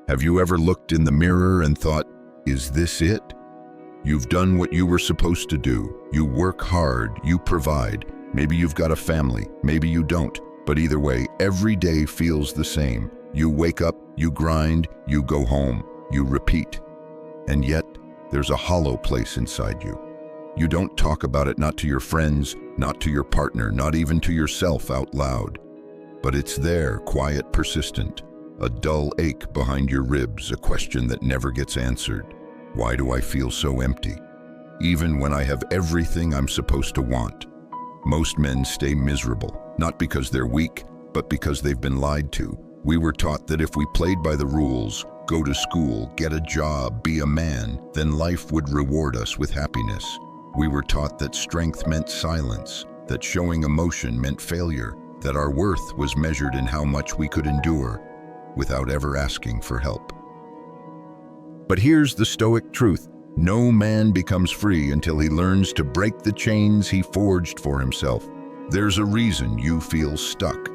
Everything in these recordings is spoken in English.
Have you ever looked in the mirror and thought, is this it? You've done what you were supposed to do. You work hard, you provide. Maybe you've got a family, maybe you don't. But either way, every day feels the same. You wake up, you grind, you go home, you repeat. And yet, there's a hollow place inside you. You don't talk about it, not to your friends, not to your partner, not even to yourself out loud. But it's there, quiet, persistent. A dull ache behind your ribs, a question that never gets answered. Why do I feel so empty? Even when I have everything I'm supposed to want. Most men stay miserable, not because they're weak, but because they've been lied to. We were taught that if we played by the rules, go to school, get a job, be a man, then life would reward us with happiness. We were taught that strength meant silence, that showing emotion meant failure, that our worth was measured in how much we could endure, without ever asking for help. But here's the Stoic truth. No man becomes free until he learns to break the chains he forged for himself. There's a reason you feel stuck.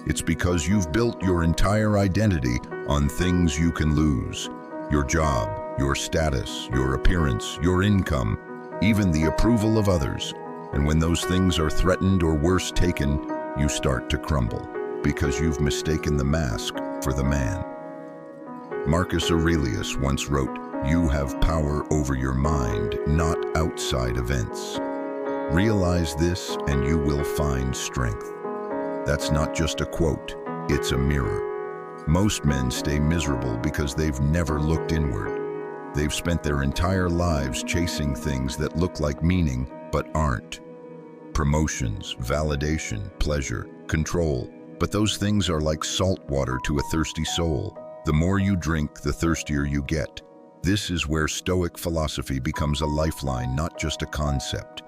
It's because you've built your entire identity on things you can lose. Your job, your status, your appearance, your income, even the approval of others. And when those things are threatened or worse taken, you start to crumble because you've mistaken the mask for the man. Marcus Aurelius once wrote, "You have power over your mind, not outside events. Realize this and you will find strength." That's not just a quote, it's a mirror. Most men stay miserable because they've never looked inward. They've spent their entire lives chasing things that look like meaning but aren't. Promotions, validation, pleasure, control. But those things are like salt water to a thirsty soul. The more you drink, the thirstier you get. This is where Stoic philosophy becomes a lifeline, not just a concept.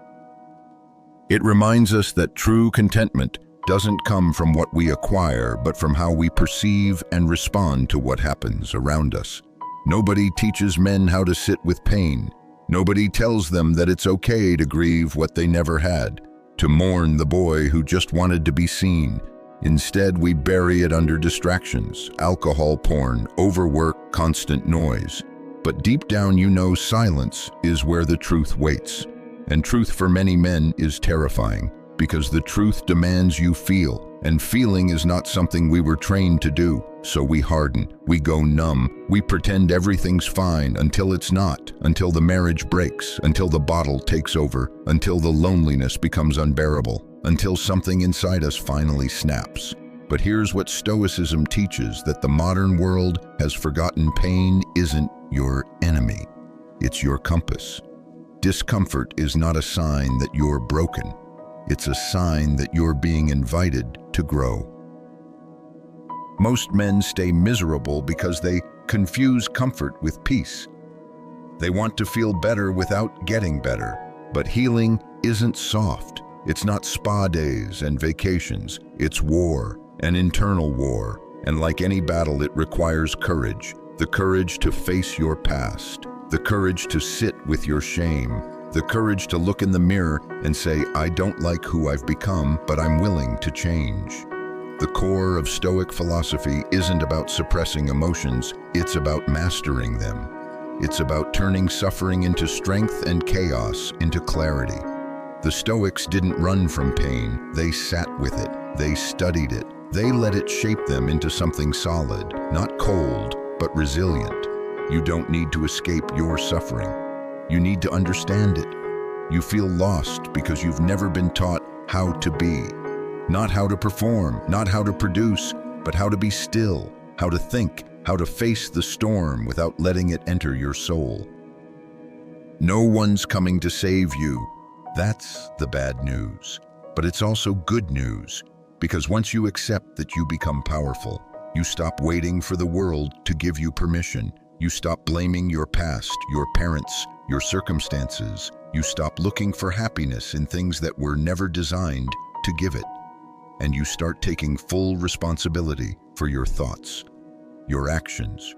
It reminds us that true contentment doesn't come from what we acquire, but from how we perceive and respond to what happens around us. Nobody teaches men how to sit with pain. Nobody tells them that it's okay to grieve what they never had, to mourn the boy who just wanted to be seen. Instead, we bury it under distractions, alcohol, porn, overwork, constant noise. But deep down, you know silence is where the truth waits. And truth for many men is terrifying, because the truth demands you feel, and feeling is not something we were trained to do. So we harden, we go numb, we pretend everything's fine until it's not, until the marriage breaks, until the bottle takes over, until the loneliness becomes unbearable, until something inside us finally snaps. But here's what Stoicism teaches, that the modern world has forgotten pain isn't your enemy, it's your compass. Discomfort is not a sign that you're broken. It's a sign that you're being invited to grow. Most men stay miserable because they confuse comfort with peace. They want to feel better without getting better. But healing isn't soft. It's not spa days and vacations. It's war, an internal war. And like any battle, it requires courage. The courage to face your past. The courage to sit with your shame. The courage to look in the mirror and say, I don't like who I've become, but I'm willing to change. The core of Stoic philosophy isn't about suppressing emotions, it's about mastering them. It's about turning suffering into strength and chaos into clarity. The Stoics didn't run from pain, they sat with it, they studied it, they let it shape them into something solid, not cold, but resilient. You don't need to escape your suffering. You need to understand it. You feel lost because you've never been taught how to be. Not how to perform, not how to produce, but how to be still, how to think, how to face the storm without letting it enter your soul. No one's coming to save you. That's the bad news. But it's also good news, because once you accept that you become powerful, you stop waiting for the world to give you permission. You stop blaming your past, your parents, your circumstances. You stop looking for happiness in things that were never designed to give it. And you start taking full responsibility for your thoughts, your actions,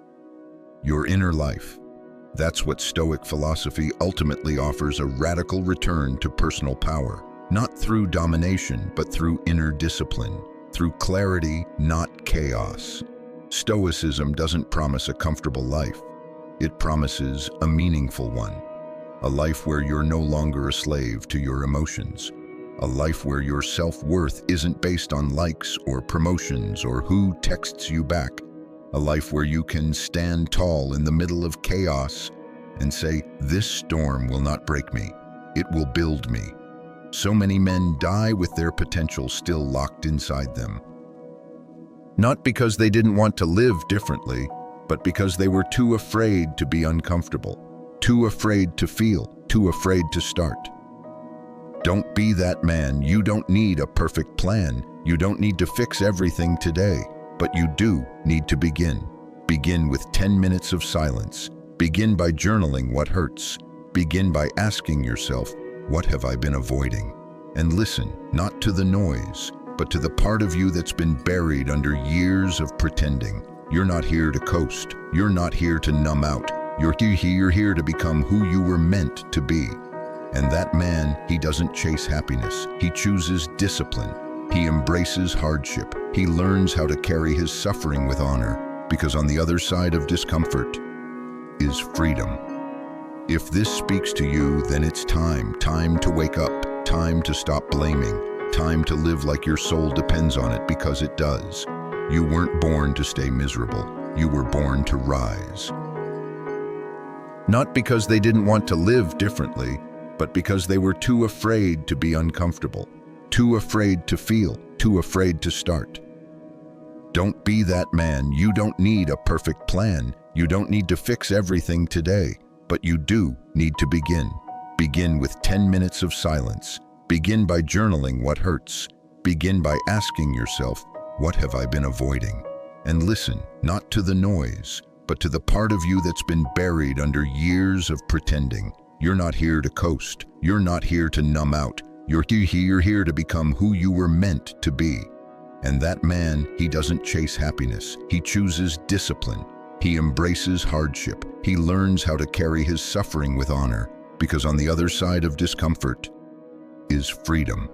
your inner life. That's what Stoic philosophy ultimately offers, a radical return to personal power, not through domination, but through inner discipline, through clarity, not chaos. Stoicism doesn't promise a comfortable life. It promises a meaningful one. A life where you're no longer a slave to your emotions. A life where your self-worth isn't based on likes or promotions or who texts you back. A life where you can stand tall in the middle of chaos and say, "This storm will not break me. It will build me." So many men die with their potential still locked inside them. Not because they didn't want to live differently, but because they were too afraid to be uncomfortable, too afraid to feel, too afraid to start. Don't be that man. You don't need a perfect plan. You don't need to fix everything today, but you do need to begin. Begin with 10 minutes of silence. Begin by journaling what hurts. Begin by asking yourself, what have I been avoiding? And listen, not to the noise, but to the part of you that's been buried under years of pretending. You're not here to coast. You're not here to numb out. You're here to become who you were meant to be. And that man, he doesn't chase happiness. He chooses discipline. He embraces hardship. He learns how to carry his suffering with honor, because on the other side of discomfort is freedom. If this speaks to you, then it's time to wake up, time to stop blaming, time to live like your soul depends on it, because it does. You weren't born to stay miserable. You were born to rise. Not because they didn't want to live differently, but because they were too afraid to be uncomfortable, too afraid to feel, too afraid to start. Don't be that man. You don't need a perfect plan. You don't need to fix everything today, but you do need to begin. Begin with 10 minutes of silence. Begin by journaling what hurts. Begin by asking yourself, what have I been avoiding? And listen, not to the noise, but to the part of you that's been buried under years of pretending. You're not here to coast. You're not here to numb out. You're here to become who you were meant to be. And that man, he doesn't chase happiness. He chooses discipline. He embraces hardship. He learns how to carry his suffering with honor, because on the other side of discomfort is freedom.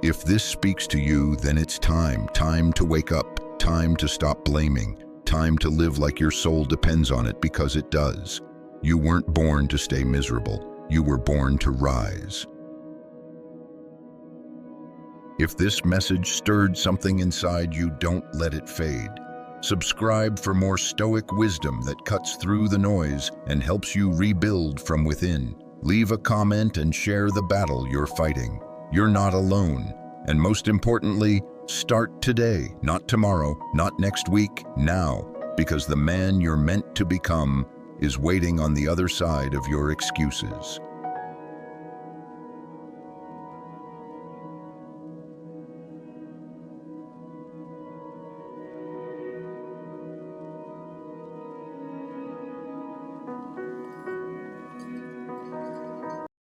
If this speaks to you, then it's time to wake up, time to stop blaming, time to live like your soul depends on it, because it does. You weren't born to stay miserable. You were born to rise. If this message stirred something inside you, don't let it fade. Subscribe for more Stoic wisdom that cuts through the noise and helps you rebuild from within. Leave a comment and share the battle you're fighting. You're not alone. And most importantly, start today, not tomorrow, not next week, now, because the man you're meant to become is waiting on the other side of your excuses.